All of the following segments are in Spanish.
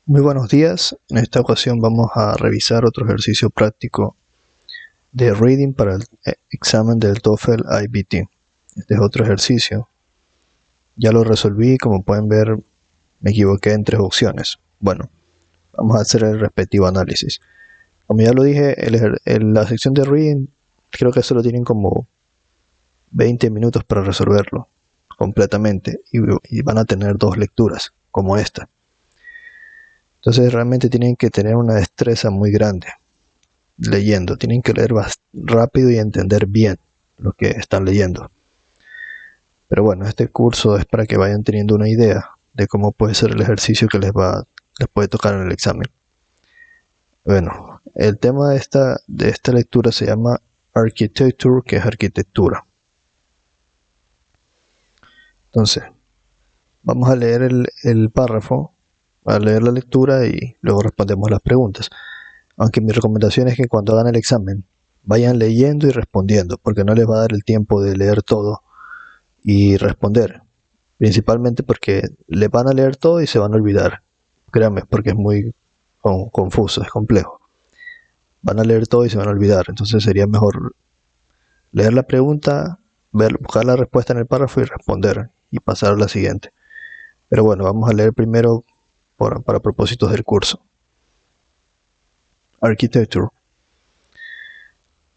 Muy buenos días. En esta ocasión vamos a revisar otro ejercicio práctico de reading para el examen del TOEFL IBT. Este es otro ejercicio. Ya lo resolví, como pueden ver, me equivoqué en 3 opciones. Bueno, vamos a hacer el respectivo análisis. Como ya lo dije, la sección de reading creo que solo tienen como 20 minutos para resolverlo completamente y van a tener 2 lecturas como esta. Entonces realmente tienen que tener una destreza muy grande leyendo. Tienen que leer rápido y entender bien lo que están leyendo. Pero bueno, este curso es para que vayan teniendo una idea de cómo puede ser el ejercicio que les puede tocar en el examen. Bueno, el tema de esta lectura se llama Architecture, que es arquitectura. Entonces, vamos a leer el párrafo, a leer la lectura y luego respondemos las preguntas. Aunque mi recomendación es que cuando hagan el examen vayan leyendo y respondiendo, porque no les va a dar el tiempo de leer todo y responder. Principalmente porque le van a leer todo y se van a olvidar. Créanme, porque es muy confuso, es complejo. Van a leer todo y se van a olvidar. Entonces sería mejor leer la pregunta, buscar la respuesta en el párrafo y responder y pasar a la siguiente. Pero bueno, vamos a leer primero para propósitos del curso. Architecture.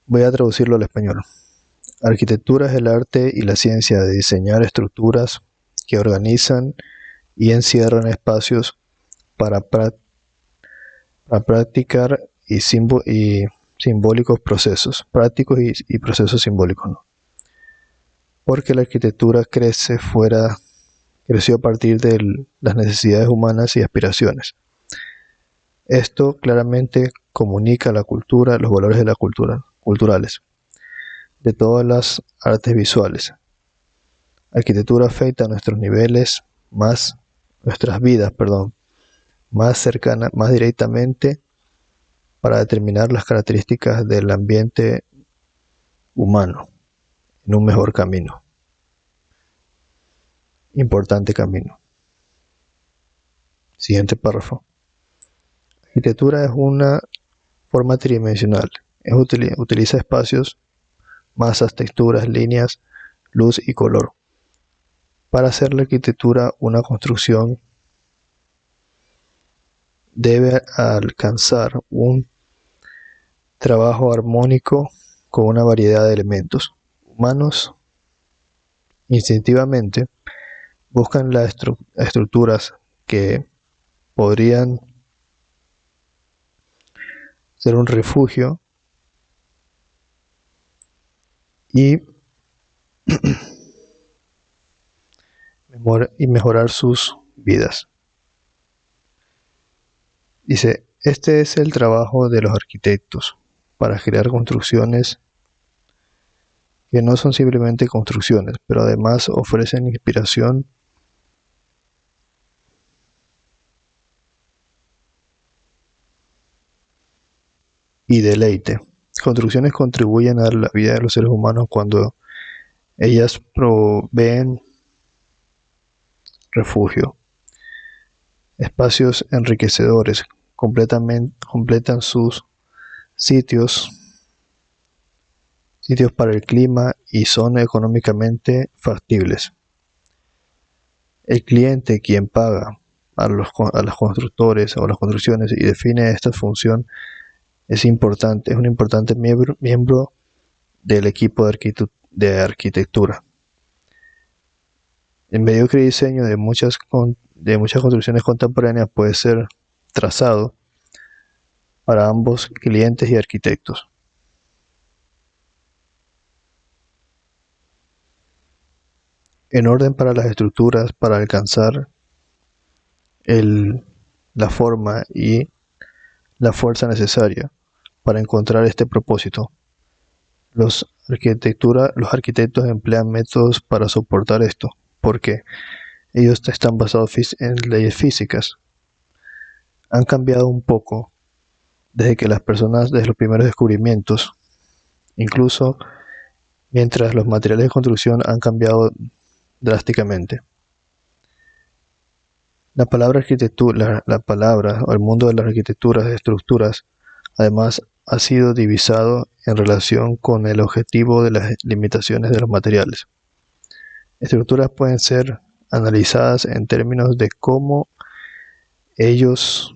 Voy a traducirlo al español. Arquitectura es el arte y la ciencia de diseñar estructuras que organizan y encierran espacios para practicar y simbólicos procesos, prácticos y procesos simbólicos, ¿no? Porque la arquitectura creció a partir de las necesidades humanas y aspiraciones. Esto claramente comunica la cultura, los valores de la cultura, culturales, de todas las artes visuales. Arquitectura afecta a nuestras vidas, más cercanas, más directamente para determinar las características del ambiente humano en un mejor camino. Importante camino. Siguiente párrafo. Arquitectura es una forma tridimensional. Utiliza espacios, masas, texturas, líneas, luz y color. Para hacer la arquitectura una construcción debe alcanzar un trabajo armónico con una variedad de elementos. Humanos instintivamente buscan las estructuras que podrían ser un refugio y mejorar sus vidas. Dice, este es el trabajo de los arquitectos, para crear construcciones que no son simplemente construcciones, pero además ofrecen inspiración y deleite. Construcciones contribuyen a la vida de los seres humanos cuando ellas proveen refugio, espacios enriquecedores, completan sus sitios para el clima y son económicamente factibles. El cliente, quien paga a los constructores o las construcciones y define esta función, es un importante miembro del equipo de arquitectura. El mediocre diseño de muchas construcciones contemporáneas puede ser trazado para ambos clientes y arquitectos. En orden para las estructuras, para alcanzar la forma y la fuerza necesaria para encontrar este propósito. Los arquitectos emplean métodos para soportar esto, porque ellos están basados en leyes físicas. Han cambiado un poco desde los primeros descubrimientos, incluso mientras los materiales de construcción han cambiado drásticamente. La palabra arquitectura, la palabra o el mundo de las arquitecturas de estructuras, además, ha sido divisado en relación con el objetivo de las limitaciones de los materiales. Estructuras pueden ser analizadas en términos de cómo ellos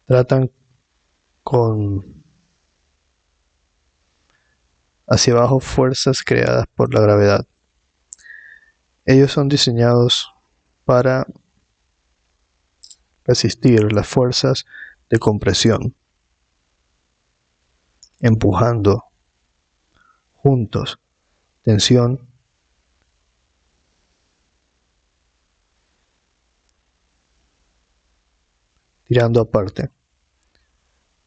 tratan con hacia abajo fuerzas creadas por la gravedad. Ellos son diseñados para resistir las fuerzas de compresión, empujando juntos, tensión, tirando aparte,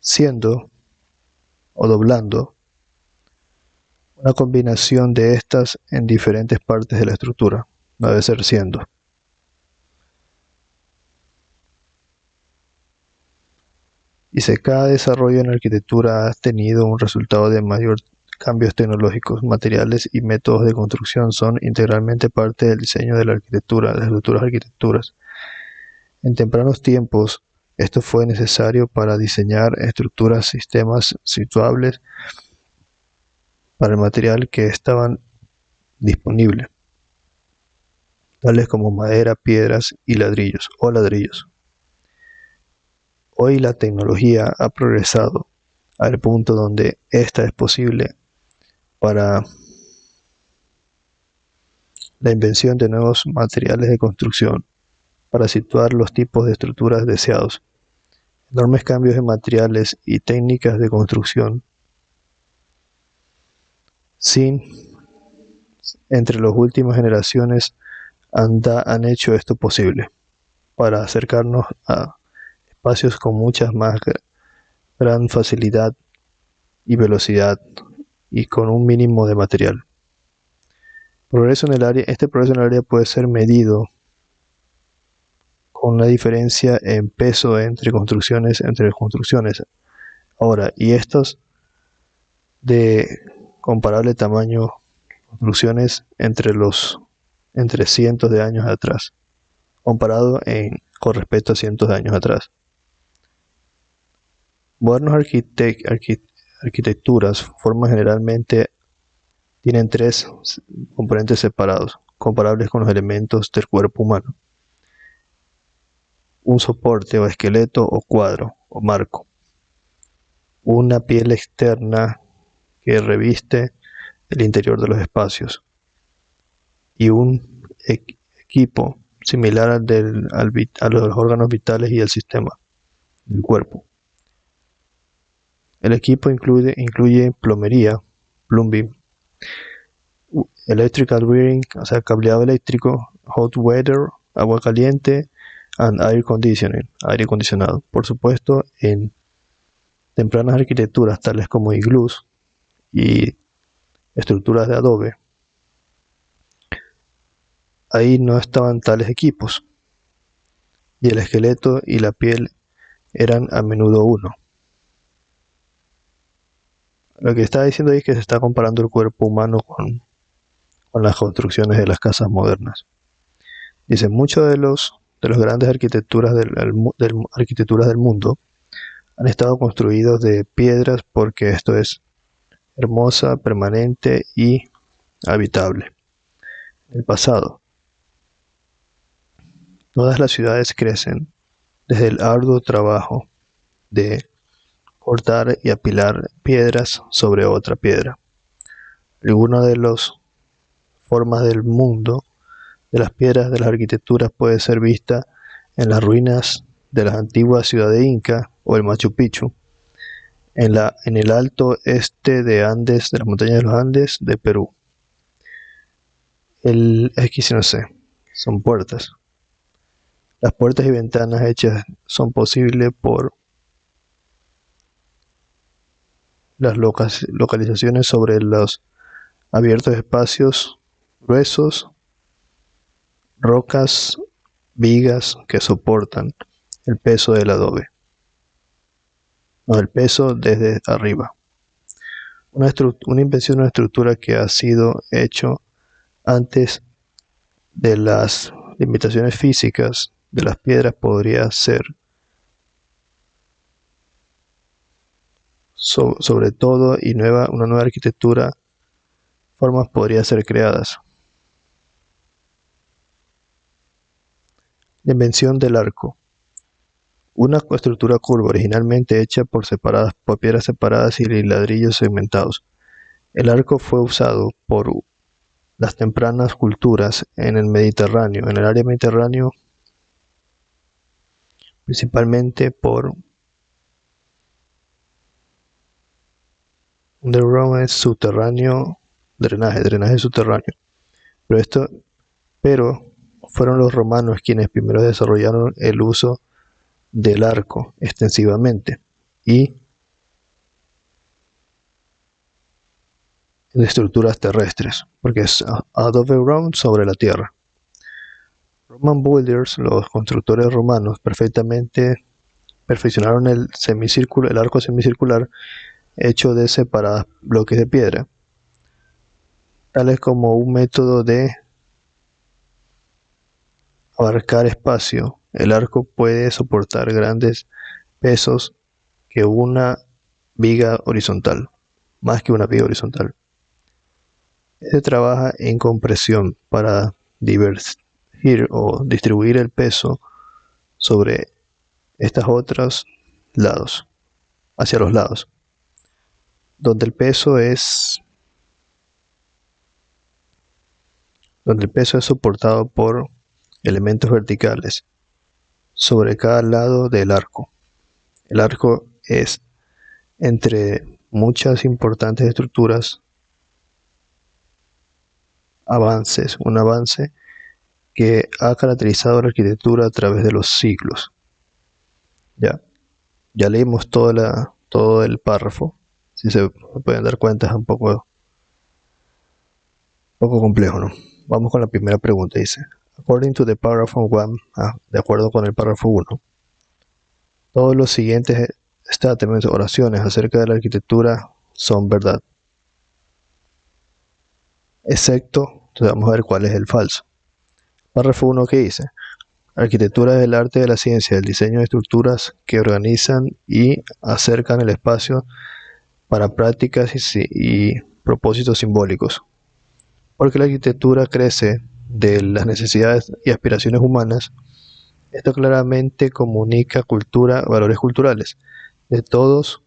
siendo o doblando una combinación de estas en diferentes partes de la estructura, no debe ser siendo. Dice, cada desarrollo en la arquitectura ha tenido un resultado de mayor cambios tecnológicos, materiales y métodos de construcción son integralmente parte del diseño de la arquitectura, de las futuras arquitecturas. En tempranos tiempos, esto fue necesario para diseñar estructuras, sistemas situables para el material que estaban disponibles, tales como madera, piedras y ladrillos o ladrillos. Hoy la tecnología ha progresado al punto donde esta es posible para la invención de nuevos materiales de construcción, para situar los tipos de estructuras deseados. Enormes cambios en materiales y técnicas de construcción entre las últimas generaciones han hecho esto posible, para acercarnos a espacios con mucha más gran facilidad y velocidad y con un mínimo de material. Este progreso en el área puede ser medido con una diferencia en peso entre construcciones. Ahora, y estos de comparable tamaño, construcciones entre cientos de años atrás, comparado con respecto a cientos de años atrás. Modernas arquitecturas generalmente tienen tres componentes separados, comparables con los elementos del cuerpo humano: un soporte o esqueleto o cuadro o marco, una piel externa que reviste el interior de los espacios y un equipo similar a los órganos vitales y el sistema del cuerpo. El equipo incluye plomería, plumbing, electrical wiring, o sea, cableado eléctrico, hot weather, agua caliente, and air conditioning, aire acondicionado. Por supuesto, en tempranas arquitecturas tales como iglús y estructuras de adobe, ahí no estaban tales equipos, y el esqueleto y la piel eran a menudo uno. Lo que está diciendo ahí es que se está comparando el cuerpo humano con las construcciones de las casas modernas. Dice, muchos de los grandes arquitecturas del mundo han estado construidos de piedras porque esto es hermosa, permanente y habitable. En el pasado, todas las ciudades crecen desde el arduo trabajo de cortar y apilar piedras sobre otra piedra. Alguna de las formas del mundo de las piedras de las arquitecturas puede ser vista en las ruinas de las antiguas ciudades Inca o el Machu Picchu, en el alto este de las montañas de los Andes de Perú. Aquí sí no sé, son puertas. Las puertas y ventanas hechas son posibles por las localizaciones sobre los abiertos espacios gruesos, rocas, vigas que soportan el peso del adobe, no, el peso desde arriba. Una invención de una estructura que ha sido hecho antes de las limitaciones físicas de las piedras podría ser, sobre todo, y una nueva arquitectura, formas podrían ser creadas. La invención del arco. Una estructura curva originalmente hecha por piedras separadas y ladrillos segmentados. El arco fue usado por las tempranas culturas en el Mediterráneo, en el área mediterráneo, principalmente por underground es subterráneo, drenaje subterráneo. Pero fueron los romanos quienes primero desarrollaron el uso del arco extensivamente y de estructuras terrestres, porque es above ground, sobre la tierra. Roman builders, los constructores romanos, perfeccionaron el arco semicircular hecho de separados bloques de piedra, tales como un método de abarcar espacio. El arco puede soportar grandes pesos que una viga horizontal, más que una viga horizontal. Se trabaja en compresión para divergir o distribuir el peso sobre estos otros lados, hacia los lados, donde el peso es soportado por elementos verticales sobre cada lado del arco. El arco es, entre muchas importantes estructuras, un avance que ha caracterizado la arquitectura a través de los siglos. Ya leímos todo el párrafo. Si se pueden dar cuenta, es un poco complejo, ¿no? Vamos con la primera pregunta. Dice: According to the paragraph 1, de acuerdo con el párrafo 1, todos los siguientes statements, oraciones acerca de la arquitectura, son verdad. Excepto, entonces vamos a ver cuál es el falso. Párrafo 1, ¿qué dice? Arquitectura es el arte de la ciencia, el diseño de estructuras que organizan y acercan el espacio para prácticas y propósitos simbólicos. Porque la arquitectura crece de las necesidades y aspiraciones humanas, esto claramente comunica valores culturales de todas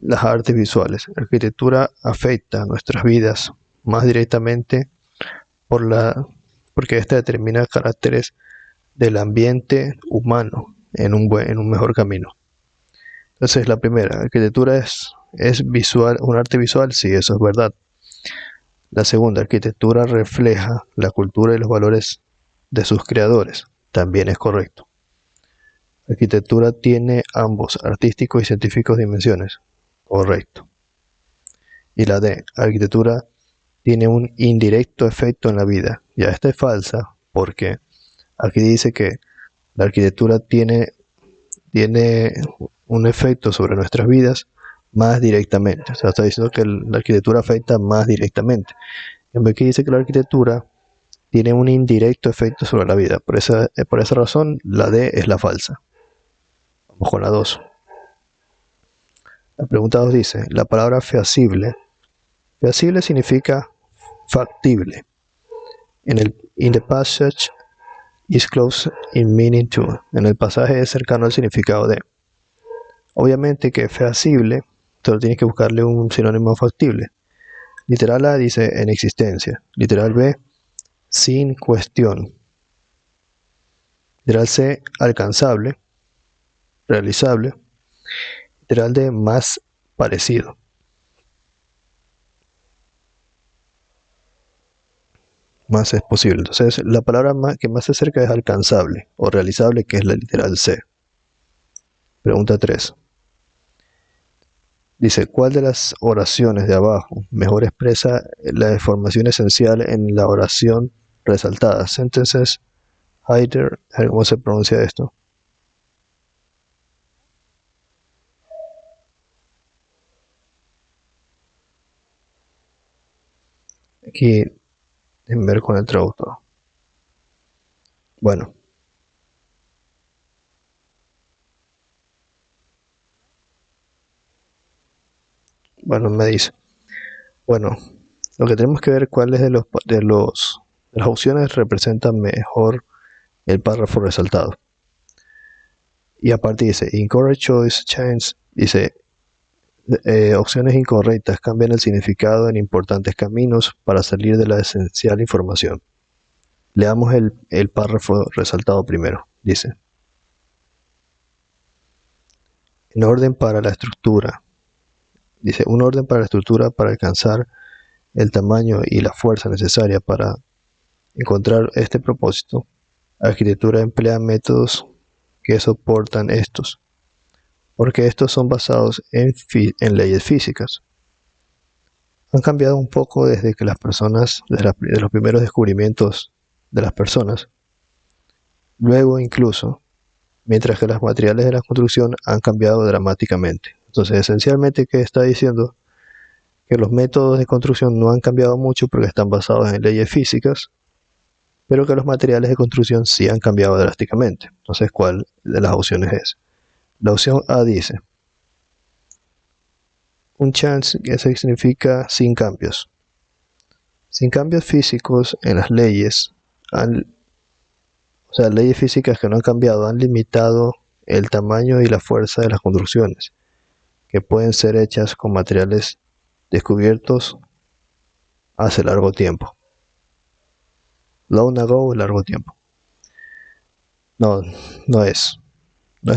las artes visuales. La arquitectura afecta nuestras vidas más directamente porque esta determina caracteres del ambiente humano en un mejor camino. Entonces, la primera, arquitectura es visual, un arte visual, sí, eso es verdad. La segunda, arquitectura refleja la cultura y los valores de sus creadores, también es correcto. Arquitectura tiene ambos, artísticos y científicos, dimensiones, correcto. Y la D, arquitectura tiene un indirecto efecto en la vida. Ya esta es falsa porque aquí dice que la arquitectura tiene un efecto sobre nuestras vidas más directamente. O sea, está diciendo que la arquitectura afecta más directamente. En vez que dice que la arquitectura tiene un indirecto efecto sobre la vida. Por esa razón, la D es la falsa. Vamos con la 2. La pregunta 2 dice: la palabra feasible. Feasible significa factible. In the passage is close in meaning to. En el pasaje es cercano al significado de. Obviamente que feasible, solo tienes que buscarle un sinónimo factible. Literal A dice en existencia. Literal B, sin cuestión. Literal C, alcanzable, realizable. Literal D, más parecido. Más es posible. Entonces, la palabra que más se acerca es alcanzable o realizable, que es la literal C. Pregunta 3. Dice: ¿cuál de las oraciones de abajo mejor expresa la información esencial en la oración resaltada? Sentences Heider, ¿cómo se pronuncia esto? Aquí, en ver con el traductor. Bueno, me dice, bueno, lo que tenemos que ver cuáles de las opciones representan mejor el párrafo resaltado. Y aparte dice, incorrect choice change, dice, opciones incorrectas cambian el significado en importantes caminos para salir de la esencial información. Leamos el párrafo resaltado primero. Dice, en orden para la estructura. Dice, un orden para la estructura para alcanzar el tamaño y la fuerza necesaria para encontrar este propósito. La arquitectura emplea métodos que soportan estos, porque estos son basados en leyes físicas. Han cambiado un poco desde que las personas, de los primeros descubrimientos de las personas, luego incluso, mientras que los materiales de la construcción han cambiado dramáticamente. Entonces, esencialmente, ¿qué está diciendo? Que los métodos de construcción no han cambiado mucho porque están basados en leyes físicas, pero que los materiales de construcción sí han cambiado drásticamente. Entonces, ¿cuál de las opciones es? La opción A dice, un chance, que significa sin cambios. Sin cambios físicos en las leyes, leyes físicas que no han cambiado, han limitado el tamaño y la fuerza de las construcciones, que pueden ser hechas con materiales descubiertos hace largo tiempo. Long ago, largo tiempo. No, no es. No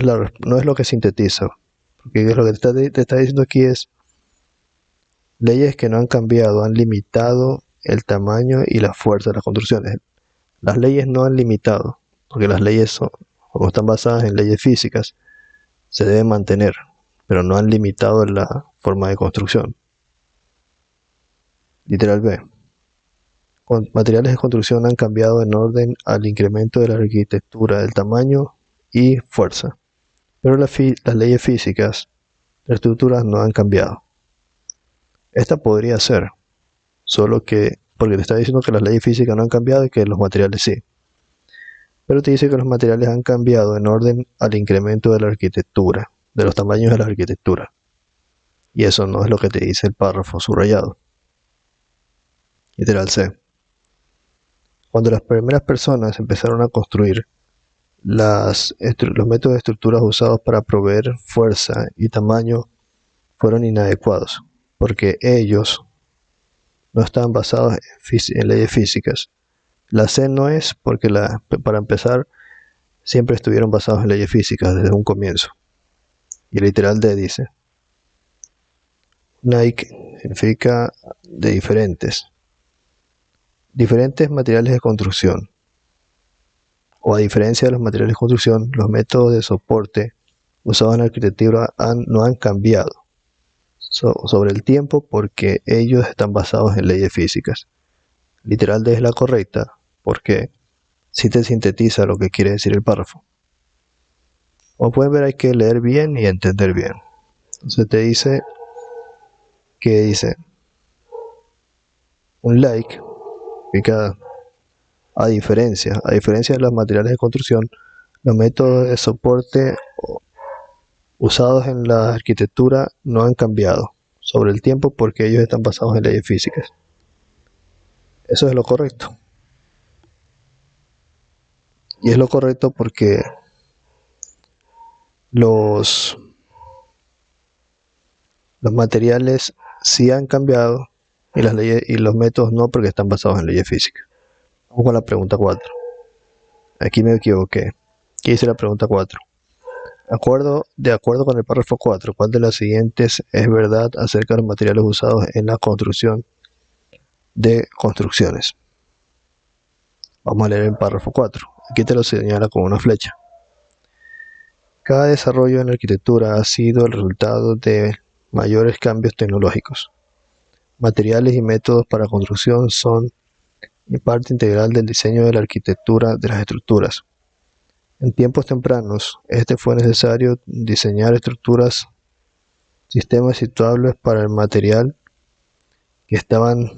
es lo que sintetiza. Porque lo que te está diciendo aquí es leyes que no han cambiado, han limitado el tamaño y la fuerza de las construcciones. Las leyes no han limitado, porque las leyes como están basadas en leyes físicas, se deben mantener, pero no han limitado la forma de construcción. Literal B. Materiales de construcción han cambiado en orden al incremento de la arquitectura, del tamaño y fuerza, pero las leyes físicas de estructuras no han cambiado. Esta podría ser, solo que, porque te está diciendo que las leyes físicas no han cambiado y que los materiales sí. Pero te dice que los materiales han cambiado en orden al incremento de la arquitectura, de los tamaños de la arquitectura. Y eso no es lo que te dice el párrafo subrayado. Literal C. Cuando las primeras personas empezaron a construir los métodos de estructuras usados para proveer fuerza y tamaño fueron inadecuados, porque ellos no estaban basados en leyes físicas. La C no es porque, para empezar, siempre estuvieron basados en leyes físicas desde un comienzo. Y el literal D dice, Nike significa de diferentes materiales de construcción, o a diferencia de los materiales de construcción, los métodos de soporte usados en la arquitectura no han cambiado sobre el tiempo porque ellos están basados en leyes físicas. Literal D es la correcta porque sí te sintetiza lo que quiere decir el párrafo. Como pueden ver, hay que leer bien y entender bien. Entonces te dice que dice un like significa a diferencia de los materiales de construcción, los métodos de soporte usados en la arquitectura no han cambiado sobre el tiempo porque ellos están basados en leyes físicas. Eso es lo correcto. Y es lo correcto porque los materiales sí han cambiado y las leyes y los métodos no porque están basados en leyes físicas. Vamos con la pregunta 4. Aquí me equivoqué. ¿Qué dice la pregunta 4? De acuerdo con el párrafo 4, ¿cuál de las siguientes es verdad acerca de los materiales usados en la construcción de construcciones? Vamos a leer el párrafo 4. Aquí te lo señala con una flecha. Cada desarrollo en la arquitectura ha sido el resultado de mayores cambios tecnológicos. Materiales y métodos para construcción son parte integral del diseño de la arquitectura de las estructuras. En tiempos tempranos, fue necesario diseñar sistemas situables para el material que estaban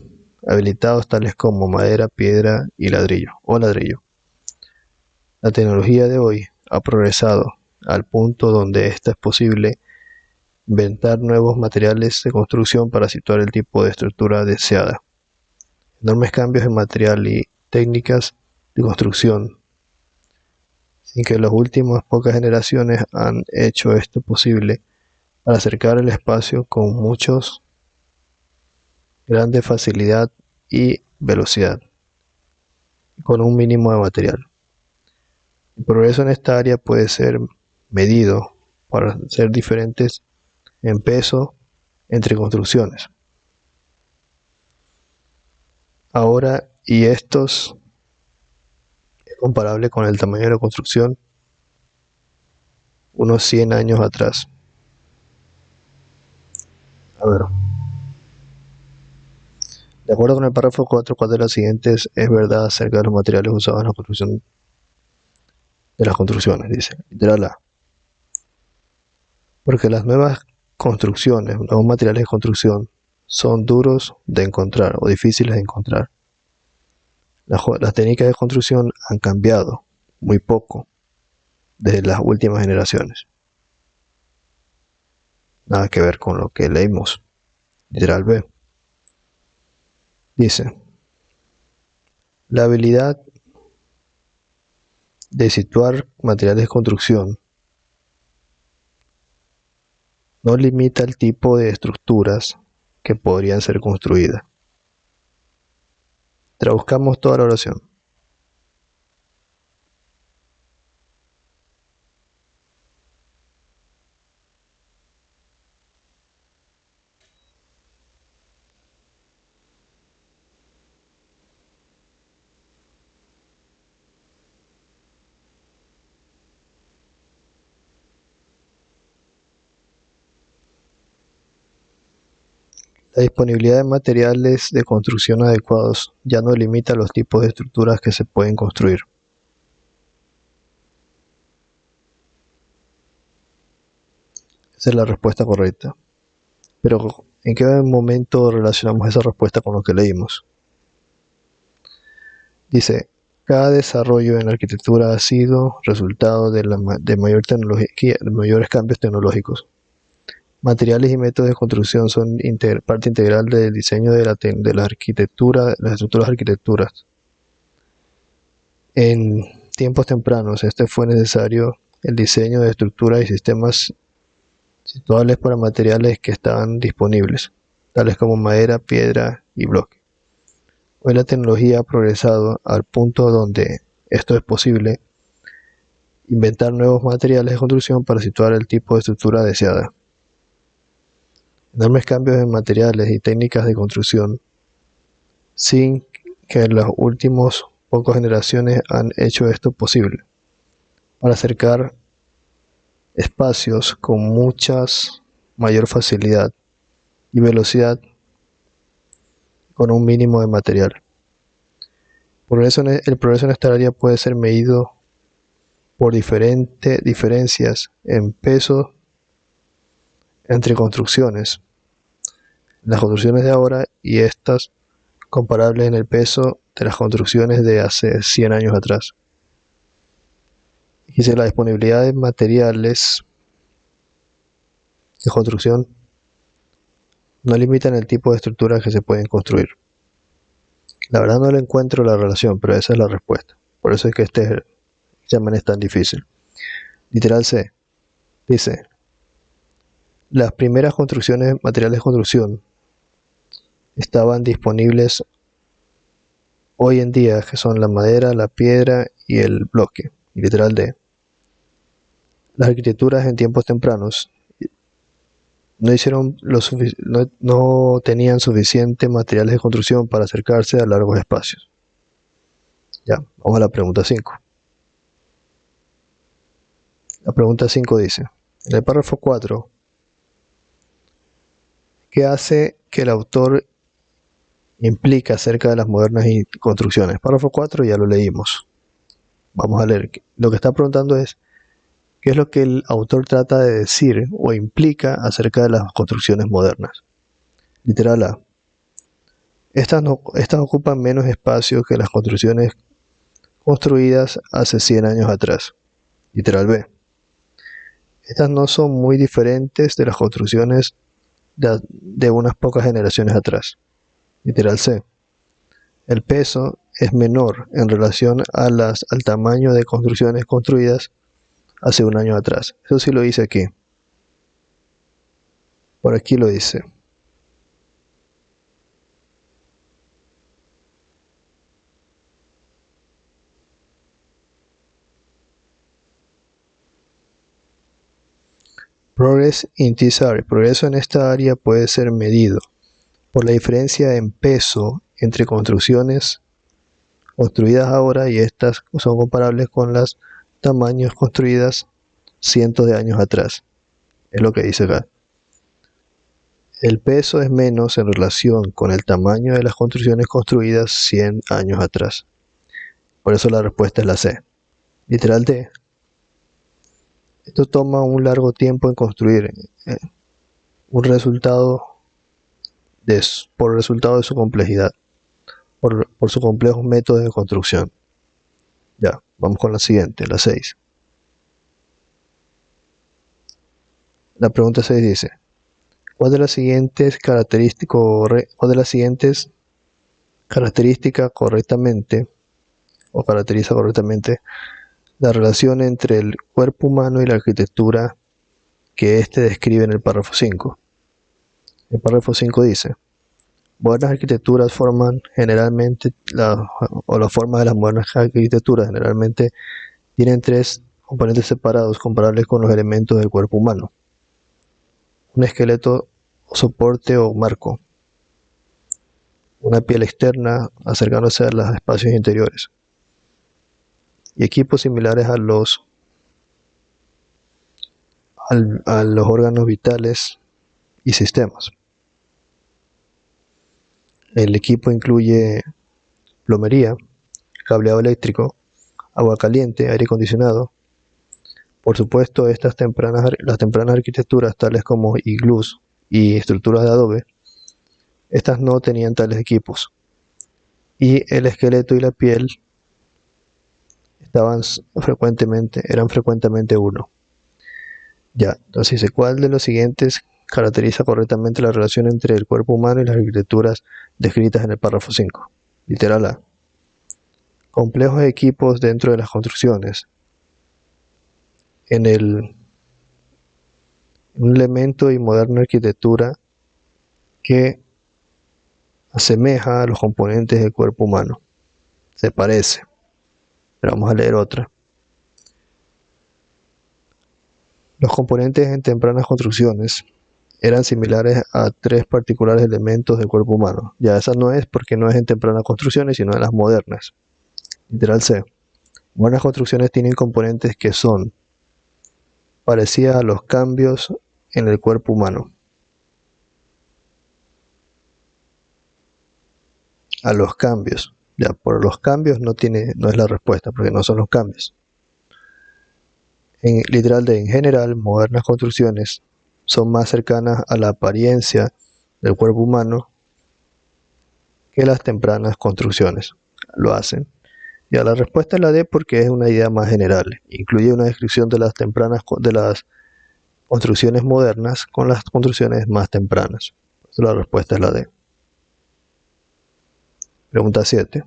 habilitados, tales como madera, piedra y ladrillo. La tecnología de hoy ha progresado al punto donde es posible inventar nuevos materiales de construcción para situar el tipo de estructura deseada. Enormes cambios en material y técnicas de construcción, sin que las últimas pocas generaciones han hecho esto posible para acercar el espacio con muchos grande facilidad y velocidad, con un mínimo de material. El progreso en esta área puede ser medido para ser diferentes en peso entre construcciones. Ahora, y estos es comparable con el tamaño de la construcción unos 100 años atrás. A ver. De acuerdo con el párrafo 4, ¿cuál de las siguientes es verdad acerca de los materiales usados en la construcción de las construcciones? Dice, literal A. Porque las nuevas construcciones, nuevos materiales de construcción, son duros de encontrar o difíciles de encontrar. Las técnicas de construcción han cambiado muy poco desde las últimas generaciones. Nada que ver con lo que leímos. Literal B. Dice, la habilidad de situar materiales de construcción no limita el tipo de estructuras que podrían ser construidas. Traduzcamos toda la oración. La disponibilidad de materiales de construcción adecuados ya no limita los tipos de estructuras que se pueden construir. Esa es la respuesta correcta. Pero, ¿en qué momento relacionamos esa respuesta con lo que leímos? Dice, cada desarrollo en la arquitectura ha sido resultado de mayores cambios tecnológicos. Materiales y métodos de construcción son parte integral del diseño de la arquitectura, las estructuras arquitecturas. En tiempos tempranos, fue necesario el diseño de estructuras y sistemas situables para materiales que estaban disponibles, tales como madera, piedra y bloque. Hoy la tecnología ha progresado al punto donde esto es posible inventar nuevos materiales de construcción para situar el tipo de estructura deseada. Enormes cambios en materiales y técnicas de construcción, sin que en las últimas pocas generaciones han hecho esto posible, para acercar espacios con mucha mayor facilidad y velocidad con un mínimo de material. El progreso en esta área puede ser medido por diferencias en peso entre construcciones. Las construcciones de ahora y estas comparables en el peso de las construcciones de hace 100 años atrás. Dice, la disponibilidad de materiales de construcción no limitan el tipo de estructuras que se pueden construir. La verdad no le encuentro la relación, pero esa es la respuesta. Por eso es que este examen es tan difícil. Literal C. Dice, las primeras materiales de construcción estaban disponibles hoy en día, que son la madera, la piedra y el bloque. Y literal D. Las arquitecturas en tiempos tempranos no tenían suficiente materiales de construcción para acercarse a largos espacios. Ya, vamos a la pregunta 5. La pregunta 5 dice, en el párrafo 4, ¿qué hace que el autor implica acerca de las modernas construcciones? Párrafo 4 ya lo leímos. Vamos a leer. Lo que está preguntando es, ¿qué es lo que el autor trata de decir o implica acerca de las construcciones modernas? Literal A. Estas ocupan menos espacio que las construcciones construidas hace 100 años atrás. Literal B. Estas no son muy diferentes de las construcciones de unas pocas generaciones atrás. Literal C. El peso es menor en relación al tamaño de construcciones construidas hace un año atrás. Eso sí lo dice aquí. Por aquí lo dice. Progress in this area. Progreso en esta área puede ser medido por la diferencia en peso entre construcciones construidas ahora y estas son comparables con los tamaños construidas cientos de años atrás. Es lo que dice acá. El peso es menos en relación con el tamaño de las construcciones construidas 100 años atrás. Por eso la respuesta es la C. Literal D. Esto toma un largo tiempo en construir un resultado por resultado de su complejidad, por su complejo método de construcción. Ya, vamos con la siguiente, la 6. La pregunta 6 dice: ¿cuál de las siguientes caracteriza correctamente la relación entre el cuerpo humano y la arquitectura que éste describe en el párrafo 5? El párrafo 5 dice: buenas arquitecturas forman generalmente, las formas de las buenas arquitecturas generalmente tienen tres componentes separados comparables con los elementos del cuerpo humano: un esqueleto o soporte o marco, una piel externa acercándose a los espacios interiores, y equipos similares a los órganos vitales y sistemas. El equipo incluye plomería, cableado eléctrico, agua caliente, aire acondicionado. Por supuesto, las tempranas arquitecturas, tales como iglús y estructuras de adobe, estas no tenían tales equipos, y el esqueleto y la piel eran frecuentemente uno. Ya, entonces dice: ¿cuál de los siguientes caracteriza correctamente la relación entre el cuerpo humano y las arquitecturas descritas en el párrafo 5? Literal A: complejos equipos dentro de las construcciones. Un elemento y moderna arquitectura que asemeja a los componentes del cuerpo humano. Se parece. Pero vamos a leer otra. Los componentes en tempranas construcciones eran similares a tres particulares elementos del cuerpo humano. Ya esa no es, porque no es en tempranas construcciones, sino en las modernas. Literal C: buenas construcciones tienen componentes que son parecidas a los cambios en el cuerpo humano. A los cambios. Ya, por los cambios no es la respuesta, porque no son los cambios. Literal D: en general, modernas construcciones son más cercanas a la apariencia del cuerpo humano que las tempranas construcciones lo hacen. Ya, la respuesta es la D, porque es una idea más general. Incluye una descripción de las construcciones modernas con las construcciones más tempranas. La respuesta es la D. Pregunta 7.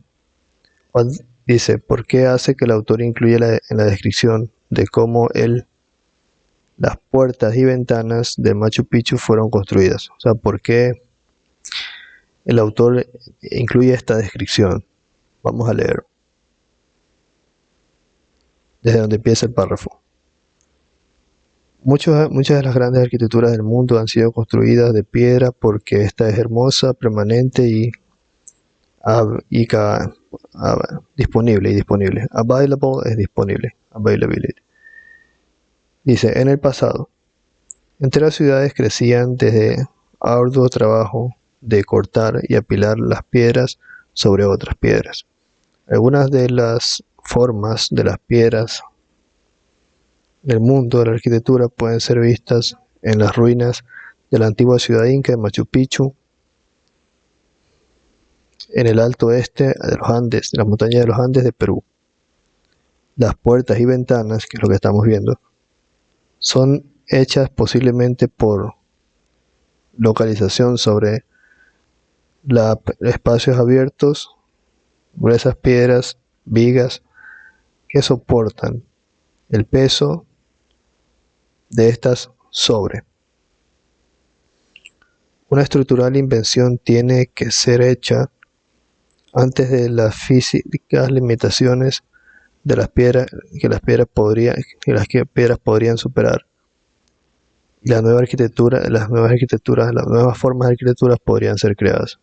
Dice: ¿por qué hace que el autor incluya en la descripción de cómo las puertas y ventanas de Machu Picchu fueron construidas? O sea, ¿por qué el autor incluye esta descripción? Vamos a leer desde donde empieza el párrafo. Muchas de las grandes arquitecturas del mundo han sido construidas de piedra porque esta es hermosa, permanente y disponible. Available es disponible. Availability. Dice: en el pasado, enteras ciudades crecían desde arduo trabajo de cortar y apilar las piedras sobre otras piedras. Algunas de las formas de las piedras del mundo de la arquitectura pueden ser vistas en las ruinas de la antigua ciudad inca de Machu Picchu, en el alto oeste de los Andes, de las montañas de los Andes de Perú. Las puertas y ventanas, que es lo que estamos viendo, son hechas posiblemente por localización sobre espacios abiertos, gruesas piedras, vigas, que soportan el peso de estas sobre. Una estructural invención tiene que ser hecha antes de las físicas limitaciones de las piedras que las piedras podrían superar. Y las nuevas formas de arquitecturas podrían ser creadas.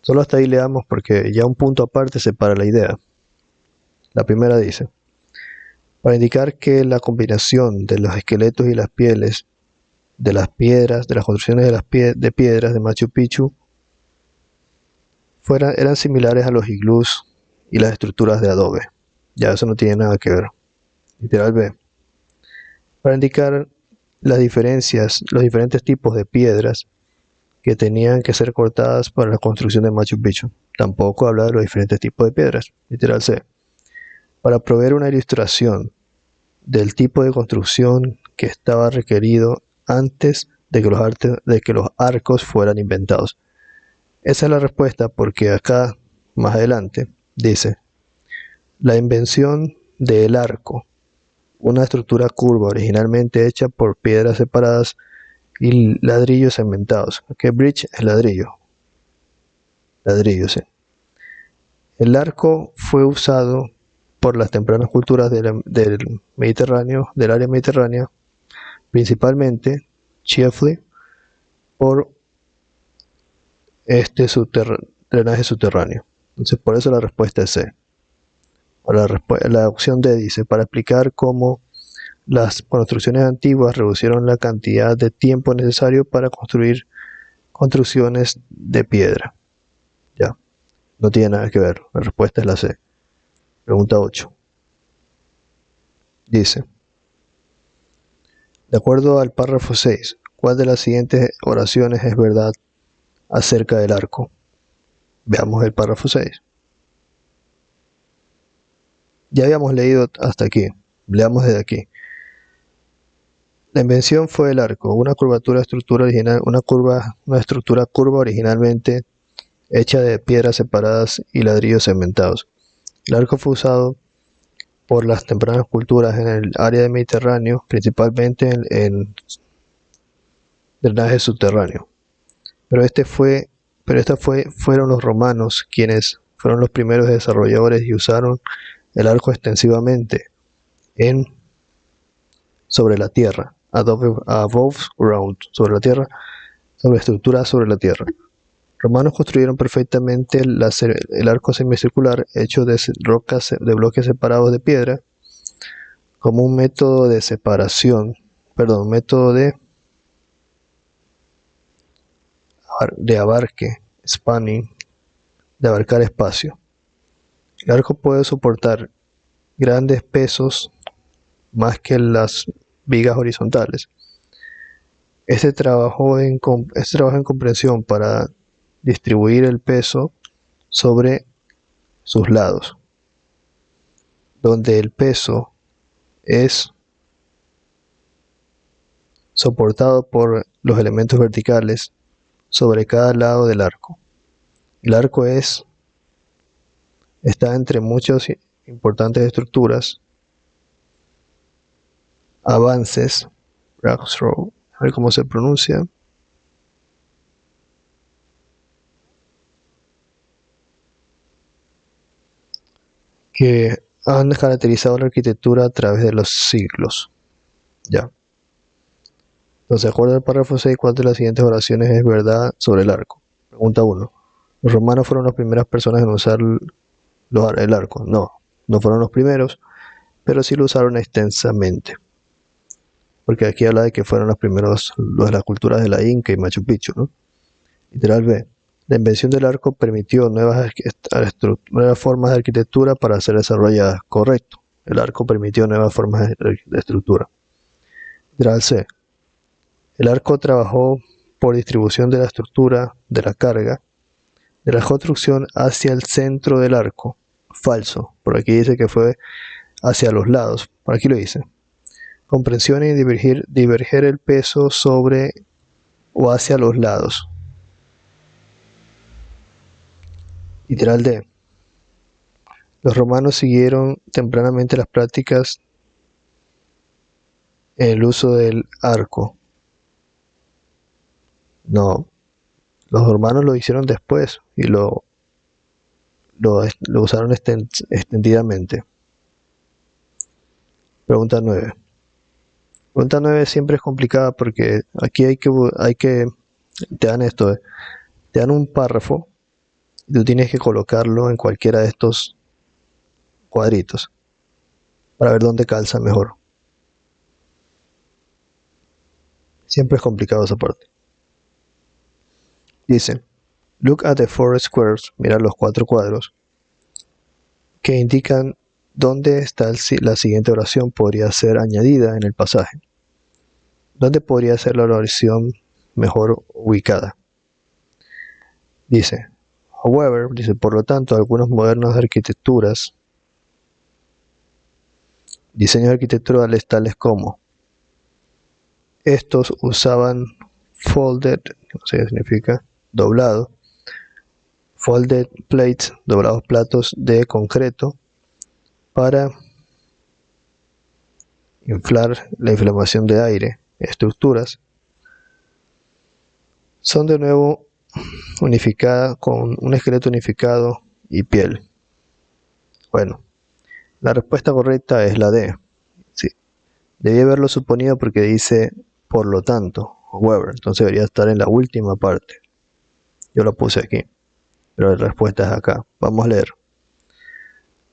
Solo hasta ahí leamos porque ya un punto aparte separa la idea. La primera dice: para indicar que la combinación de los esqueletos y las pieles de las piedras, de las construcciones de piedras de Machu Picchu eran similares a los iglús y las estructuras de adobe. Ya eso no tiene nada que ver. Literal B. Para indicar las diferencias, los diferentes tipos de piedras que tenían que ser cortadas para la construcción de Machu Picchu. Tampoco habla de los diferentes tipos de piedras. Literal C. Para proveer una ilustración del tipo de construcción que estaba requerido antes de que los arcos fueran inventados. Esa es la respuesta, porque acá, más adelante, dice: la invención del arco, una estructura curva originalmente hecha por piedras separadas y ladrillos cementados. ¿Qué bridge es ladrillo? Ladrillo, sí. El arco fue usado por las tempranas culturas del Mediterráneo, del área mediterránea, principalmente, chiefly, por drenaje subterráneo. Entonces, por eso la respuesta es C. La opción D dice: para explicar cómo las construcciones antiguas reducieron la cantidad de tiempo necesario para construir construcciones de piedra. Ya, no tiene nada que ver. La respuesta es la C. Pregunta 8. Dice: de acuerdo al párrafo 6, ¿cuál de las siguientes oraciones es verdad acerca del arco? Veamos el párrafo 6. Ya habíamos leído hasta aquí. Leamos desde aquí. La invención fue el arco, una estructura curva originalmente hecha de piedras separadas y ladrillos cementados. El arco fue usado por las tempranas culturas en el área del Mediterráneo, principalmente en drenaje subterráneo. Pero fueron los romanos quienes fueron los primeros desarrolladores y usaron el arco extensivamente sobre la tierra, above ground, sobre la tierra, sobre estructuras sobre la tierra. Romanos construyeron perfectamente el arco semicircular hecho de bloques separados de piedra como un método de abarque, spanning, de abarcar espacio. El arco puede soportar grandes pesos más que las vigas horizontales. Este trabajo en comprensión para distribuir el peso sobre sus lados, donde el peso es soportado por los elementos verticales sobre cada lado del arco. El arco está entre muchas importantes estructuras, avances, a ver cómo se pronuncia, que han caracterizado la arquitectura a través de los siglos. Ya. Entonces, de acuerdo al párrafo 6, ¿cuál de las siguientes oraciones es verdad sobre el arco? Pregunta 1. ¿Los romanos fueron las primeras personas en usar el arco? No fueron los primeros, pero sí lo usaron extensamente. Porque aquí habla de que fueron los primeros, los de las culturas de la Inca y Machu Picchu, ¿no? Literal B. La invención del arco permitió nuevas formas de arquitectura para ser desarrolladas. Correcto. El arco permitió nuevas formas de estructura. Literal C. El arco trabajó por distribución de la estructura de la carga de la construcción hacia el centro del arco, Falso. Por aquí dice que fue hacia los lados. Por aquí lo dice. Comprensión y diverger el peso sobre o hacia los lados. Literal D. Los romanos siguieron tempranamente las prácticas en el uso del arco. No, los romanos lo hicieron después y lo usaron extendidamente. Pregunta 9. Pregunta 9 siempre es complicada porque aquí te dan esto, te dan un párrafo y tú tienes que colocarlo en cualquiera de estos cuadritos para ver dónde calza mejor. Siempre es complicado esa parte. Dice, look at the four squares, mira los 4 cuadros, que indican dónde está la siguiente oración podría ser añadida en el pasaje. ¿Dónde podría ser la oración mejor ubicada? Dice, however, dice, por lo tanto, algunas modernas arquitecturas, diseños arquitecturales tales como estos usaban folded, no sé qué significa, doblado, folded plates, doblados platos de concreto para inflar la inflamación de aire, estructuras, son de nuevo unificadas con un esqueleto unificado y piel. Bueno, la respuesta correcta es la D. Sí. Debí haberlo suponido porque dice por lo tanto, however, entonces debería estar en la última parte. Yo lo puse aquí, pero la respuesta es acá. Vamos a leer.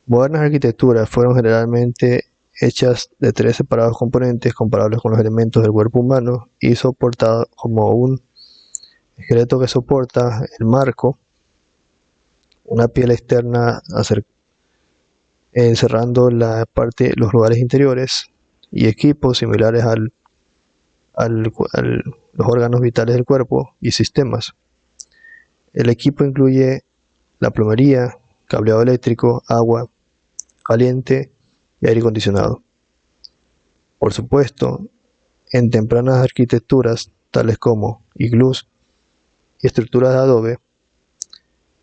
Modernas arquitecturas fueron generalmente hechas de 3 separados componentes comparables con los elementos del cuerpo humano y soportados como un esqueleto que soporta el marco, una piel externa encerrando los lugares interiores y equipos similares a los órganos vitales del cuerpo y sistemas. El equipo incluye la plomería, cableado eléctrico, agua caliente y aire acondicionado. Por supuesto, en tempranas arquitecturas tales como iglús y estructuras de adobe,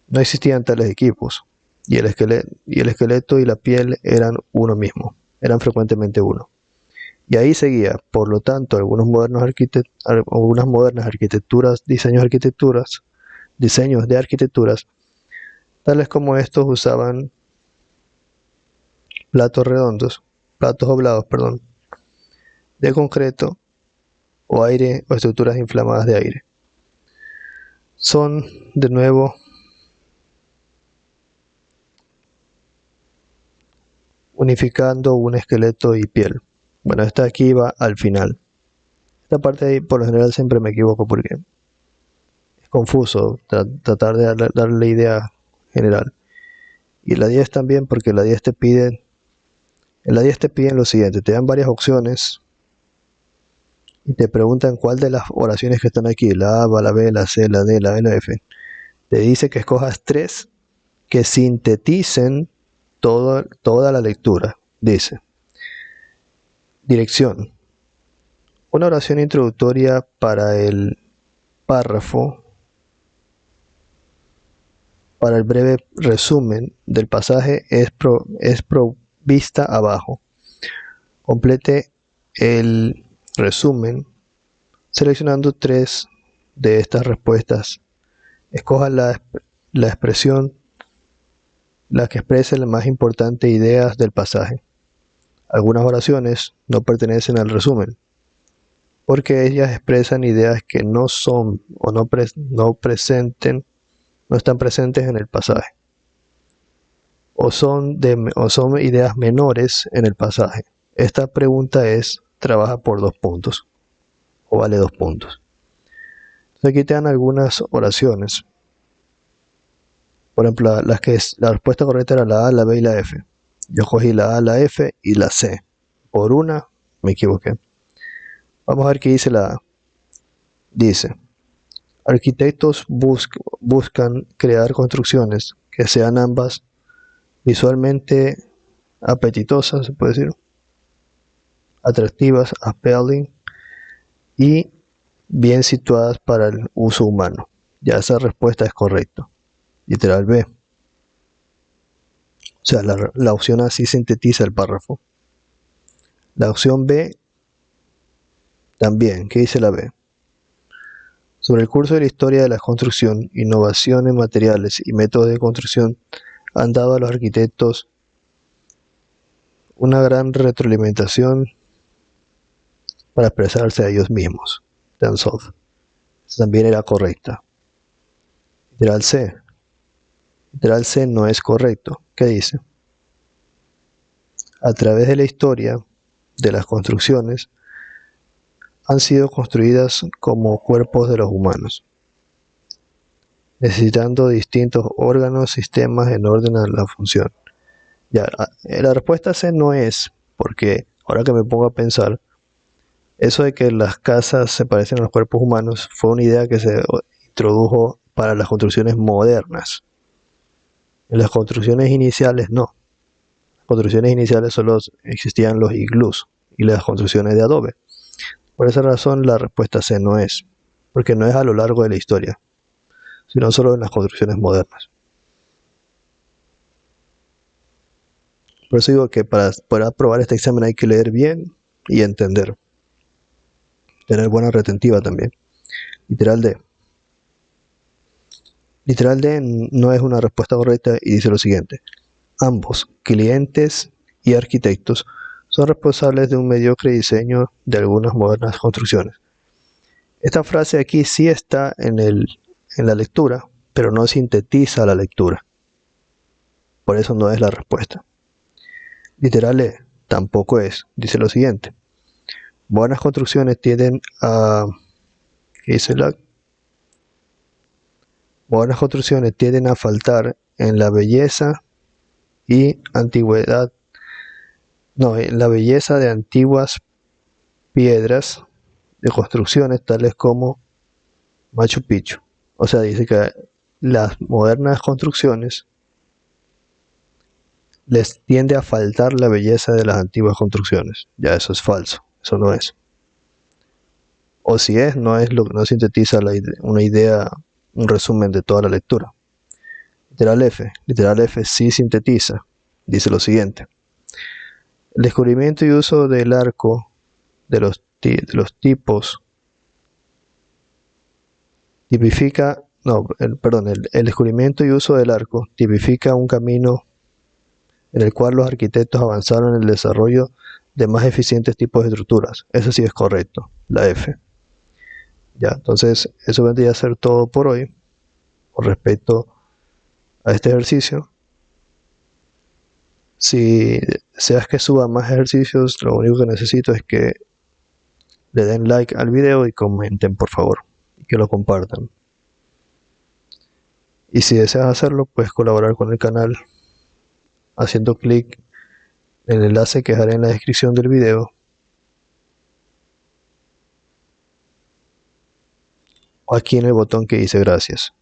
no existían tales equipos y el esqueleto y la piel eran uno mismo, eran frecuentemente uno. Y ahí seguía, por lo tanto, algunas modernas arquitecturas, diseños de arquitecturas, tales como estos usaban platos doblados, de concreto o estructuras inflamadas de aire. Son, de nuevo, unificando un esqueleto y piel. Bueno, esta aquí va al final. Esta parte ahí, por lo general, siempre me equivoco porque es confuso tratar de darle la idea general. Y la 10 también, porque en la 10 te piden lo siguiente, te dan varias opciones y te preguntan cuál de las oraciones que están aquí, la A, la B, la C, la D, la E, la F. Te dice que escojas 3 que sinteticen toda la lectura. Dice, dirección. Una oración introductoria para el párrafo, para el breve resumen del pasaje es provista abajo. Complete el resumen seleccionando 3 de estas respuestas. Escoja la expresión, la que exprese las más importantes ideas del pasaje. Algunas oraciones no pertenecen al resumen, porque ellas expresan ideas que no son o no están presentes en el pasaje, o son ideas menores en el pasaje. Esta pregunta trabaja por 2 puntos, o vale 2 puntos. Entonces aquí te dan algunas oraciones. Por ejemplo, la respuesta correcta era la A, la B y la F. Yo cogí la A, la F y la C. Por una me equivoqué. Vamos a ver qué dice la A. Dice, arquitectos buscan crear construcciones que sean ambas visualmente apetitosas, se puede decir, atractivas, appealing, y bien situadas para el uso humano. Ya esa respuesta es correcta. Literal B. O sea, la opción A sí sintetiza el párrafo. La opción B también. ¿Qué dice la B? Sobre el curso de la historia de la construcción, innovaciones materiales y métodos de construcción han dado a los arquitectos una gran retroalimentación para expresarse a ellos mismos. Danzov. También era correcta. Literal C. Literal C no es correcto. ¿Qué dice? A través de la historia de las construcciones han sido construidas como cuerpos de los humanos, necesitando distintos órganos, sistemas en orden a la función. Ya, la respuesta C no es, porque ahora que me pongo a pensar, eso de que las casas se parecen a los cuerpos humanos fue una idea que se introdujo para las construcciones modernas. En las construcciones iniciales no. En las construcciones iniciales solo existían los iglús y las construcciones de adobe. Por esa razón la respuesta C no es, porque no es a lo largo de la historia, sino solo en las construcciones modernas. Por eso digo que para poder aprobar este examen hay que leer bien y entender. Tener buena retentiva también. Literal D. Literal D no es una respuesta correcta y dice lo siguiente. Ambos, clientes y arquitectos, son responsables de un mediocre diseño de algunas modernas construcciones. Esta frase aquí sí está en la lectura, pero no sintetiza la lectura. Por eso no es la respuesta. Literal E tampoco es. Dice lo siguiente. Buenas construcciones tienden a... ¿Qué dice la? Buenas construcciones tienden a faltar en la belleza y antigüedad. No, en la belleza de antiguas piedras de construcciones tales como Machu Picchu. O sea, dice que las modernas construcciones les tiende a faltar la belleza de las antiguas construcciones. Ya eso es falso, eso no es. O si es, no es lo que no sintetiza una idea, un resumen de toda la lectura. Literal F sí sintetiza. Dice lo siguiente. El descubrimiento y uso del arco de los tipos tipifica, no, el descubrimiento y uso del arco tipifica un camino en el cual los arquitectos avanzaron en el desarrollo de más eficientes tipos de estructuras. Eso sí es correcto, la F. Ya, entonces eso vendría a ser todo por hoy con respecto a este ejercicio. Si deseas que suba más ejercicios, lo único que necesito es que le den like al video y comenten, por favor, y que lo compartan. Y si deseas hacerlo, puedes colaborar con el canal haciendo clic en el enlace que dejaré en la descripción del video o aquí en el botón que dice gracias.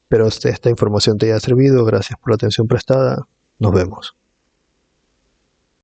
Espero que esta información te haya servido. Gracias por la atención prestada. Nos vemos.